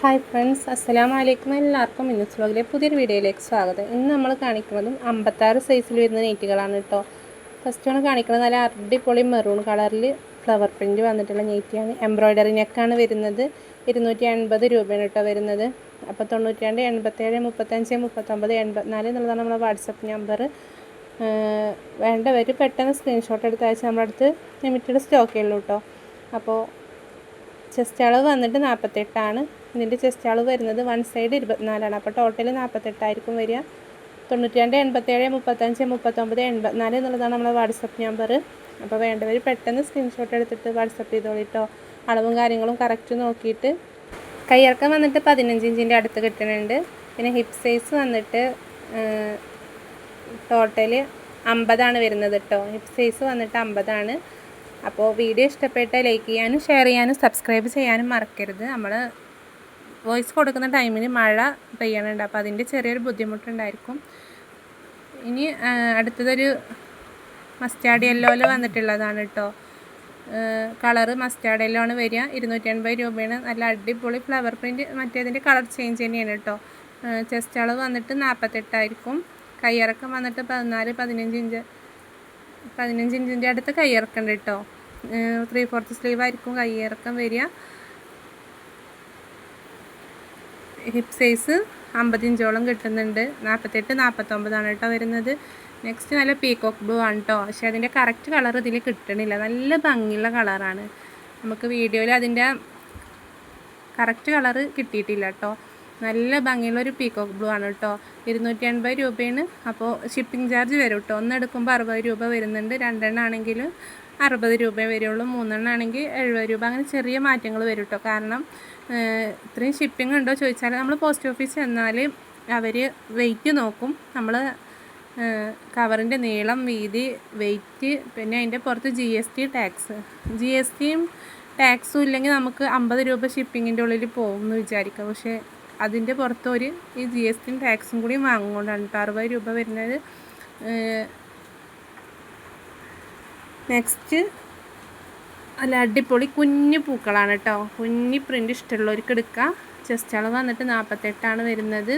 Hi friends, അസ്സലാമു അലൈക്കും. എല്ലാവർക്കും മിന്നൂസ് വ്ലോഗിലെ പുതിയൊരു വീഡിയോയിലേക്ക് സ്വാഗതം. ഇന്ന് നമ്മൾ കാണിക്കുന്നതും 56 സൈസിൽ വരുന്ന നെയ്റ്റുകളാണ് കേട്ടോ. ഫസ്റ്റ് ആണ് കാണിക്കുന്നത് നല്ല അടിപൊളി മെറൂൺ കളറിൽ ഫ്ലവർ പ്രിൻറ്റ് വന്നിട്ടുള്ള നെയ്റ്റിയാണ്. എംബ്രോയ്ഡറി നെക്കാണ് വരുന്നത്. 250 രൂപയാണ് കേട്ടോ വരുന്നത്. അപ്പോൾ 92 87 35 39 84 എന്നുള്ളതാണ് നമ്മുടെ വാട്സപ്പ് നമ്പർ. വേണ്ടവർ പെട്ടെന്ന് സ്ക്രീൻഷോട്ട് എടുത്ത് അയച്ചാൽ നമ്മുടെ അടുത്ത് ലിമിറ്റഡ് സ്റ്റോക്കേ ഉള്ളൂ കേട്ടോ. അപ്പോൾ ചെസ്റ്റ് അളവ് വന്നിട്ട് 48ആണ്. ഇതിൻ്റെ ചെസ്റ്റ് അളവ് വരുന്നത് വൺ സൈഡ് 24ആണ്. അപ്പോൾ ടോട്ടൽ 48 വരിക. 92 87 35 39 84 എന്നുള്ളതാണ് നമ്മുടെ വാട്സപ്പ് നമ്പർ. അപ്പോൾ വേണ്ടവർ പെട്ടെന്ന് സ്ക്രീൻഷോട്ട് എടുത്തിട്ട് വാട്സപ്പ് ചെയ്തോളിട്ടോ. അളവും കാര്യങ്ങളും കറക്റ്റ് നോക്കിയിട്ട്. കയ്യിറക്കം വന്നിട്ട് 15 ഇഞ്ചിൻ്റെ അടുത്ത് കിട്ടുന്നുണ്ട്. പിന്നെ ഹിപ്പ് സൈസ് വന്നിട്ട് ടോട്ടൽ 50ആണ് വരുന്നത് കേട്ടോ. ഹിപ്പ് സൈസ് വന്നിട്ട് 50ആണ്. അപ്പോൾ വീഡിയോ ഇഷ്ടപ്പെട്ട ലൈക്ക് ചെയ്യാനും ഷെയർ ചെയ്യാനും സബ്സ്ക്രൈബ് ചെയ്യാനും മറക്കരുത്. നമ്മൾ വോയിസ് കൊടുക്കുന്ന ടൈമിന് മഴ പെയ്യണുണ്ട്, അപ്പോൾ അതിൻ്റെ ചെറിയൊരു ബുദ്ധിമുട്ടുണ്ടായിരിക്കും. ഇനി അടുത്തതൊരു മസ്റ്റാർഡ് യെല്ലോയിൽ വന്നിട്ടുള്ളതാണ് കേട്ടോ. കളറ് മസ്റ്റാർഡ് യെല്ലോ ആണ് വരിക. 280 രൂപയാണ്. നല്ല അടിപൊളി ഫ്ലവർ പ്രിൻറ്റ്. മറ്റേതിൻ്റെ കളർ ചേഞ്ച് തന്നെയാണ് കേട്ടോ. ചെസ്റ്റ് അളവ് വന്നിട്ട് 48. കയ്യിറക്കം വന്നിട്ട് 15 ഇഞ്ചിൻ്റെ അടുത്ത് കയ്യിറക്കുന്നുണ്ട് കേട്ടോ. 3/4 സ്ലീവ് ആയിരിക്കും കയ്യിറക്കം വരിക. ഹിപ്പ് സൈസ് 50 ഇഞ്ചോളം കിട്ടുന്നുണ്ട്. 48 49 കേട്ടോ വരുന്നത്. നെക്സ്റ്റ് നല്ല പീകോക്ക് ബ്ലൂ ആണ് കേട്ടോ. പക്ഷേ അതിൻ്റെ കറക്റ്റ് കളർ ഇതിൽ കിട്ടണില്ല. നല്ല ഭംഗിയുള്ള കളറാണ്. നമുക്ക് വീഡിയോയിൽ അതിൻ്റെ കറക്റ്റ് കളറ് കിട്ടിയിട്ടില്ല കേട്ടോ. നല്ല ഭംഗിയുള്ളൊരു പീകോക്ക് ബ്ലൂ ആണ് കേട്ടോ. 280 രൂപയാണ്. അപ്പോൾ ഷിപ്പിംഗ് ചാർജ് വരും കേട്ടോ. ഒന്നെടുക്കുമ്പോൾ 60 രൂപ വരുന്നുണ്ട്. രണ്ടെണ്ണമാണെങ്കിൽ 60 രൂപ വരുള്ളൂ. മൂന്നെണ്ണമാണെങ്കിൽ 70 രൂപ. അങ്ങനെ ചെറിയ മാറ്റങ്ങൾ വരും കേട്ടോ. കാരണം ഇത്രയും ഷിപ്പിംഗ് ഉണ്ടോ ചോദിച്ചാൽ നമ്മൾ പോസ്റ്റ് ഓഫീസിൽ ചെന്നാൽ അവർ വെയിറ്റ് നോക്കും. നമ്മൾ കവറിൻ്റെ നീളം, വീതി, വെയിറ്റ്, പിന്നെ അതിൻ്റെ പുറത്ത് GSTയും ടാക്സും ഇല്ലെങ്കിൽ നമുക്ക് 50 രൂപ ഷിപ്പിങ്ങിൻ്റെ ഉള്ളിൽ പോകും എന്ന് വിചാരിക്കാം. പക്ഷേ അതിൻ്റെ പുറത്ത് ഈ GSTയും ടാക്സും കൂടി വാങ്ങുകൊണ്ടാണ് കേട്ടോ 60 രൂപ വരുന്നത്. നെക്സ്റ്റ് അല്ല അടിപൊളി കുഞ്ഞു പൂക്കളാണ് കേട്ടോ. കുഞ്ഞി പ്രിൻ്റ് ഇഷ്ടമുള്ളവർക്ക് എടുക്കാം. ചെസ്റ്റ് അളവ് വന്നിട്ട് 48ആണ് വരുന്നത്.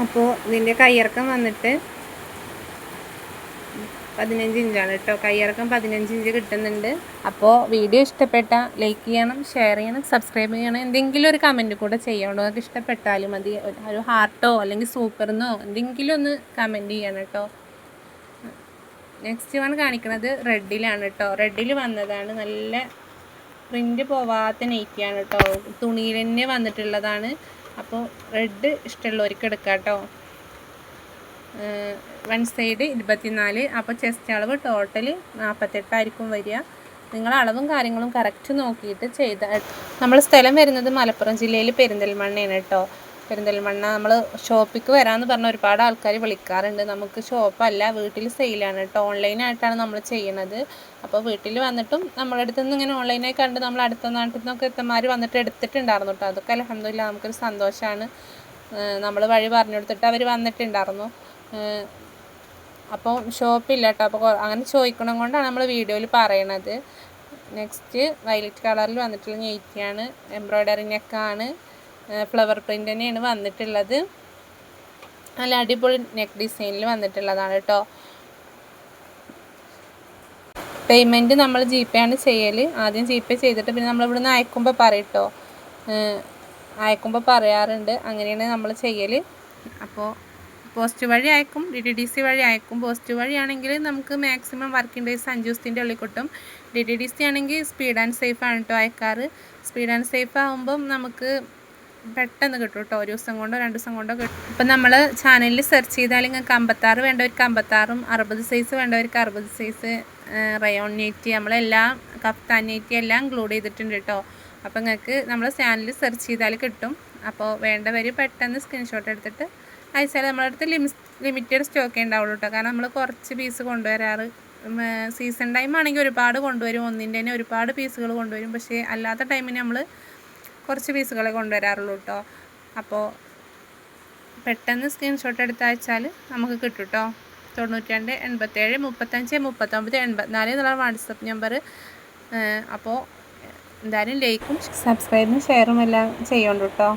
അപ്പോൾ ഇതിൻ്റെ കയ്യിറക്കം വന്നിട്ട് 15 ഇഞ്ചാണ് കേട്ടോ. കയ്യിറക്കം 15 ഇഞ്ച് കിട്ടുന്നുണ്ട്. അപ്പോൾ വീഡിയോ ഇഷ്ടപ്പെട്ട ലൈക്ക് ചെയ്യണം, ഷെയർ ചെയ്യണം, സബ്സ്ക്രൈബ് ചെയ്യണം. എന്തെങ്കിലും ഒരു കമൻറ്റ് കൂടെ ചെയ്യണം. നിങ്ങൾക്ക് ഇഷ്ടപ്പെട്ടാലും മതി. ഒരു ഹാർട്ടോ അല്ലെങ്കിൽ സൂപ്പർന്നോ എന്തെങ്കിലും ഒന്ന് കമൻറ്റ് ചെയ്യണം കേട്ടോ. നെക്സ്റ്റ് വൺ കാണിക്കുന്നത് റെഡിലാണ് കേട്ടോ. റെഡിൽ വന്നതാണ്. നല്ല പ്രിൻ്റ് പോവാത്ത നെയ്റ്റിയാണ് കേട്ടോ. തുണിയിൽ തന്നെ വന്നിട്ടുള്ളതാണ്. അപ്പോൾ റെഡ് ഇഷ്ടമുള്ളവർക്ക് എടുക്കാം കേട്ടോ. One side 24. അപ്പോൾ ചെസ്റ്റ് അളവ് ടോട്ടൽ 48 വരിക. നിങ്ങൾ അളവും കാര്യങ്ങളും കറക്റ്റ് നോക്കിയിട്ട് നമ്മൾ സ്ഥലം വരുന്നത് മലപ്പുറം ജില്ലയിൽ പെരിന്തൽമണ്ണയാണ് കേട്ടോ. പെരിന്തൽമണ്ണ നമ്മൾ ഷോപ്പിക്ക് വരാമെന്ന് പറഞ്ഞ ഒരുപാട് ആൾക്കാർ വിളിക്കാറുണ്ട്. നമുക്ക് ഷോപ്പല്ല, വീട്ടിൽ സെയിലാണ് കേട്ടോ. ഓൺലൈനായിട്ടാണ് നമ്മൾ ചെയ്യുന്നത്. അപ്പോൾ വീട്ടിൽ വന്നിട്ടും നമ്മുടെ അടുത്ത് നിന്ന് ഇങ്ങനെ ഓൺലൈനായി കണ്ട് നമ്മൾ അടുത്ത നാട്ടിൽ നിന്നൊക്കെ എത്തമാർ വന്നിട്ട് എടുത്തിട്ടുണ്ടായിരുന്നു കേട്ടോ. അതൊക്കെ അൽഹംദുലില്ലാ നമുക്കൊരു സന്തോഷമാണ്. നമ്മൾ വഴി പറഞ്ഞു കൊടുത്തിട്ട് അവർ വന്നിട്ടുണ്ടായിരുന്നു. അപ്പോൾ ഷോപ്പില്ല കേട്ടോ. അപ്പോൾ അങ്ങനെ ചോദിക്കണം കൊണ്ടാണ് നമ്മൾ വീഡിയോയിൽ പറയണത്. നെക്സ്റ്റ് വയലറ്റ് കളറിൽ വന്നിട്ടുള്ള നെയ്റ്റിയാണ്. എംബ്രോയ്ഡറി നെക്കാണ്. ഫ്ലവർ പ്രിൻ്റ് തന്നെയാണ് വന്നിട്ടുള്ളത്. നല്ല അടിപൊളി നെക്ക് ഡിസൈനിൽ വന്നിട്ടുള്ളതാണ് കേട്ടോ. പേയ്മെൻറ്റ് നമ്മൾ GPay ആണ് ചെയ്യൽ. ആദ്യം GPay ചെയ്തിട്ട് പിന്നെ നമ്മൾ ഇവിടുന്ന് അയക്കുമ്പോൾ പറയട്ടോ. അയക്കുമ്പോൾ പറയാറുണ്ട്. അങ്ങനെയാണ് നമ്മൾ ചെയ്യൽ. അപ്പോൾ പോസ്റ്റ് വഴി അയക്കും, DTDC വഴി അയക്കും. പോസ്റ്റ് വഴിയാണെങ്കിൽ നമുക്ക് മാക്സിമം വർക്കിംഗ് ഡേയ്സ് 5 ദിവസത്തിൻ്റെ ഉള്ളിൽ കിട്ടും. DTDC ആണെങ്കിൽ സ്പീഡ് ആൻഡ് സേഫ് ആണ് കേട്ടോ അയക്കാറ്. സ്പീഡ് ആൻഡ് സേഫ് ആകുമ്പം നമുക്ക് പെട്ടെന്ന് കിട്ടും കേട്ടോ. 1 ദിവസം കൊണ്ടോ 2 ദിവസം കൊണ്ടോ കിട്ടും. ഇപ്പം നമ്മൾ ചാനലിൽ സെർച്ച് ചെയ്താൽ നിങ്ങൾക്ക് 56 വേണ്ടവർക്ക് 56ഉം 60 സൈസ് വേണ്ടവർക്ക് 60 സൈസ് റയോൺ നെറ്റ് നമ്മളെല്ലാം കഫ്താൻ നെറ്റ് എല്ലാം ഇൻക്ലൂഡ് ചെയ്തിട്ടുണ്ട് കേട്ടോ. അപ്പോൾ നിങ്ങൾക്ക് നമ്മൾ ചാനലിൽ സെർച്ച് ചെയ്താൽ കിട്ടും. അപ്പോൾ വേണ്ടവർ പെട്ടെന്ന് സ്ക്രീൻഷോട്ട് എടുത്തിട്ട് അയച്ചാൽ നമ്മുടെ അടുത്ത് ലിമിറ്റഡ് സ്റ്റോക്കേ ഉണ്ടാവുള്ളൂ കേട്ടോ. കാരണം നമ്മൾ കുറച്ച് പീസ് കൊണ്ടുവരാറ്. സീസൺ ടൈം ആണെങ്കിൽ ഒരുപാട് കൊണ്ടുവരും. ഒന്നിൻ്റെ തന്നെ ഒരുപാട് പീസുകൾ കൊണ്ടുവരും. പക്ഷേ അല്ലാത്ത ടൈമിന് നമ്മൾ കുറച്ച് പീസുകളെ കൊണ്ടുവരാറുള്ളൂ കേട്ടോ. അപ്പോൾ പെട്ടെന്ന് സ്ക്രീൻഷോട്ട് എടുത്ത് അയച്ചാൽ നമുക്ക് കിട്ടും കേട്ടോ. 92 87 35 39 84 എന്നുള്ള വാട്സപ്പ് നമ്പർ. അപ്പോൾ എന്തായാലും ലൈക്കും സബ്സ്ക്രൈബും ഷെയറും എല്ലാം ചെയ്യണം കേട്ടോ.